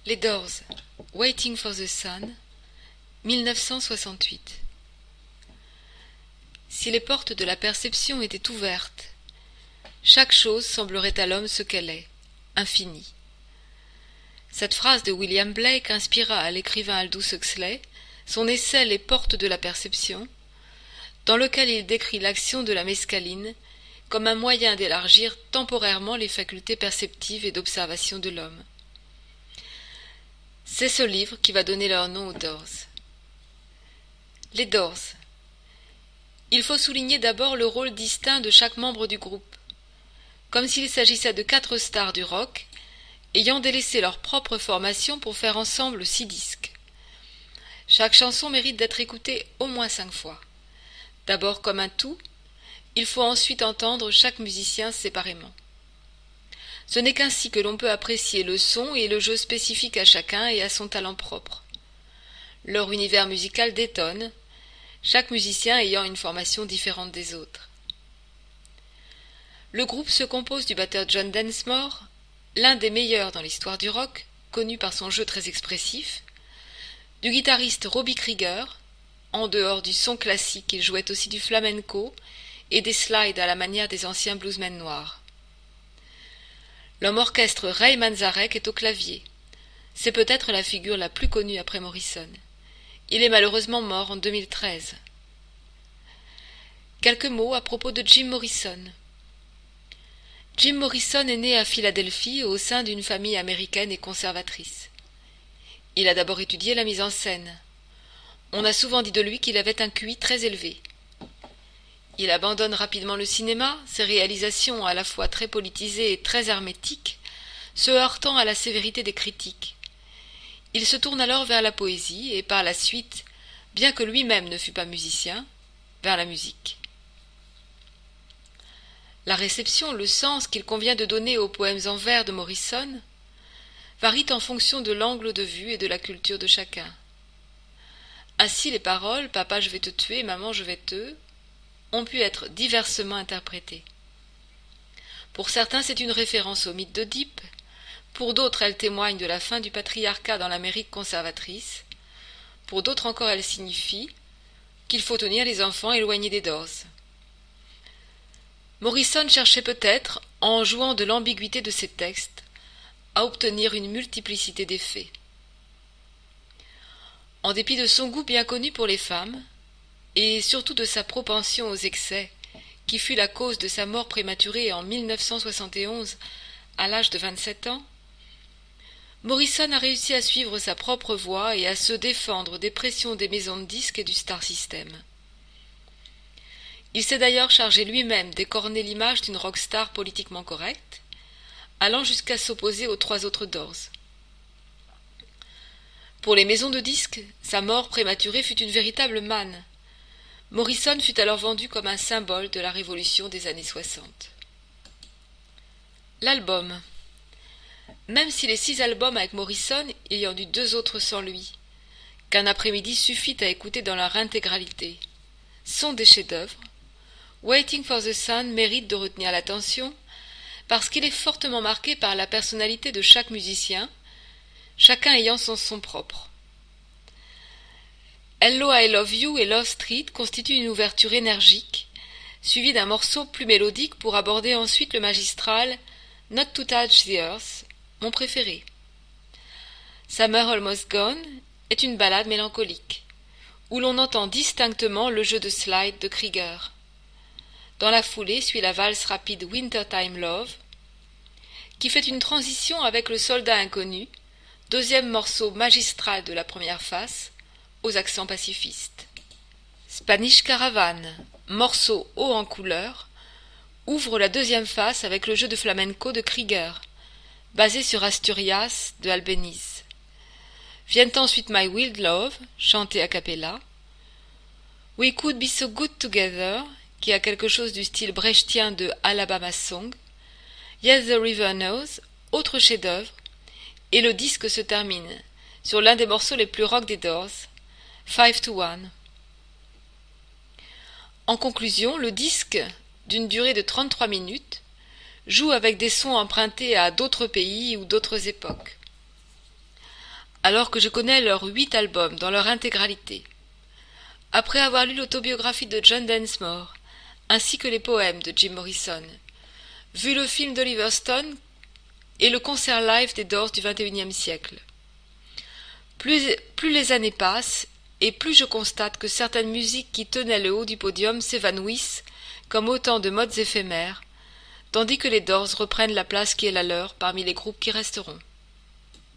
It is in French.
Les Doors, Waiting for the Sun, 1968. Si les portes de la perception étaient ouvertes, chaque chose semblerait à l'homme ce qu'elle est, infinie. Cette phrase de William Blake inspira à l'écrivain Aldous Huxley son essai Les portes de la perception, dans lequel il décrit l'action de la mescaline comme un moyen d'élargir temporairement les facultés perceptives et d'observation de l'homme. C'est ce livre qui va donner leur nom aux Doors. Les Doors. Il faut souligner d'abord le rôle distinct de chaque membre du groupe, comme s'il s'agissait de 4 stars du rock, ayant délaissé leur propre formation pour faire ensemble 6 disques. Chaque chanson mérite d'être écoutée au moins 5 fois. D'abord comme un tout, il faut ensuite entendre chaque musicien séparément. Ce n'est qu'ainsi que l'on peut apprécier le son et le jeu spécifique à chacun et à son talent propre. Leur univers musical détonne, chaque musicien ayant une formation différente des autres. Le groupe se compose du batteur John Densmore, l'un des meilleurs dans l'histoire du rock, connu par son jeu très expressif, du guitariste Robbie Krieger, en dehors du son classique il jouait aussi du flamenco et des slides à la manière des anciens bluesmen noirs. L'homme orchestre Ray Manzarek est au clavier. C'est peut-être la figure la plus connue après Morrison. Il est malheureusement mort en 2013. Quelques mots à propos de Jim Morrison. Jim Morrison est né à Philadelphie au sein d'une famille américaine et conservatrice. Il a d'abord étudié la mise en scène. On a souvent dit de lui qu'il avait un QI très élevé. Il abandonne rapidement le cinéma, ses réalisations à la fois très politisées et très hermétiques, se heurtant à la sévérité des critiques. Il se tourne alors vers la poésie et par la suite, bien que lui-même ne fût pas musicien, vers la musique. La réception, le sens qu'il convient de donner aux poèmes en vers de Morrison varie en fonction de l'angle de vue et de la culture de chacun. Ainsi les paroles « Papa, je vais te tuer, maman, je vais te » ont pu être diversement interprétées. Pour certains, c'est une référence au mythe d'Oedipe, pour d'autres, elle témoigne de la fin du patriarcat dans l'Amérique conservatrice, pour d'autres encore, elle signifie qu'il faut tenir les enfants éloignés des Doors. Morrison cherchait peut-être, en jouant de l'ambiguïté de ses textes, à obtenir une multiplicité d'effets. En dépit de son goût bien connu pour les femmes, et surtout de sa propension aux excès, qui fut la cause de sa mort prématurée en 1971, à l'âge de 27 ans, Morrison a réussi à suivre sa propre voie et à se défendre des pressions des maisons de disques et du Star System. Il s'est d'ailleurs chargé lui-même d'écorner l'image d'une rockstar politiquement correcte, allant jusqu'à s'opposer aux 3 autres Doors. Pour les maisons de disques, sa mort prématurée fut une véritable manne. Morrison fut alors vendu comme un symbole de la révolution des années 60. L'album. Même si les 6 albums avec Morrison, ayant eu 2 autres sans lui, qu'un après-midi suffit à écouter dans leur intégralité, sont des chefs-d'œuvre, Waiting for the Sun mérite de retenir l'attention parce qu'il est fortement marqué par la personnalité de chaque musicien, chacun ayant son son propre. Hello I Love You et Love Street constituent une ouverture énergique, suivie d'un morceau plus mélodique pour aborder ensuite le magistral Not to Touch the Earth, mon préféré. Summer Almost Gone est une ballade mélancolique, où l'on entend distinctement le jeu de slide de Krieger. Dans la foulée suit la valse rapide Wintertime Love, qui fait une transition avec le Soldat inconnu, deuxième morceau magistral de la première face, aux accents pacifistes. Spanish Caravan, morceau haut en couleur, ouvre la deuxième face avec le jeu de flamenco de Krieger, basé sur Asturias de Albéniz. Viennent ensuite My Wild Love, chanté a cappella, We Could Be So Good Together, qui a quelque chose du style brechtien de Alabama Song, Yes the River Knows, autre chef-d'œuvre, et le disque se termine sur l'un des morceaux les plus rock des Doors, 5 to 1. En conclusion, le disque, d'une durée de 33 minutes, joue avec des sons empruntés à d'autres pays ou d'autres époques. alors que je connais leurs 8 albums dans leur intégralité. Après avoir lu l'autobiographie de John Densmore, ainsi que les poèmes de Jim Morrison, vu le film d'Oliver Stone et le concert live des Doors du XXIe siècle. Plus les années passent, et plus je constate que certaines musiques qui tenaient le haut du podium s'évanouissent comme autant de modes éphémères, tandis que les Doors reprennent la place qui est la leur parmi les groupes qui resteront.